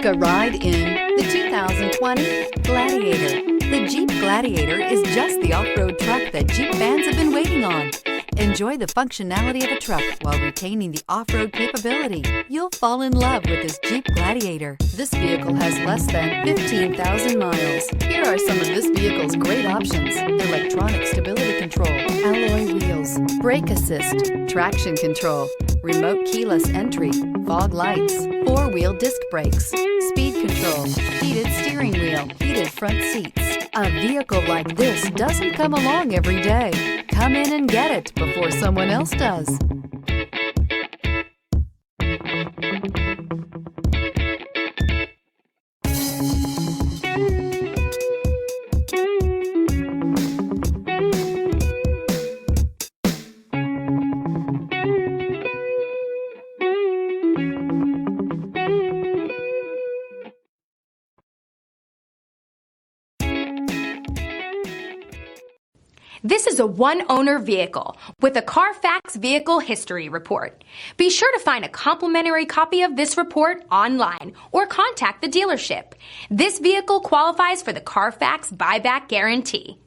a ride in the 2020 Gladiator. The Jeep Gladiator is just the off-road truck that Jeep fans have been waiting on. Enjoy the functionality of a truck while retaining the off-road capability. You'll fall in love with this Jeep Gladiator. This vehicle has less than 15,000 miles. Here are some of this vehicle's great options: electronic stability control, alloy wheels, brake assist, traction control, remote keyless entry, fog lights, four-wheel disc brakes, speed control, heated steering wheel, heated front seats. A vehicle like this doesn't come along every day. Come in and get it before someone else does. This is a one-owner vehicle with a CARFAX Vehicle History Report. Be sure to find a complimentary copy of this report online or contact the dealership. This vehicle qualifies for the CARFAX Buyback Guarantee.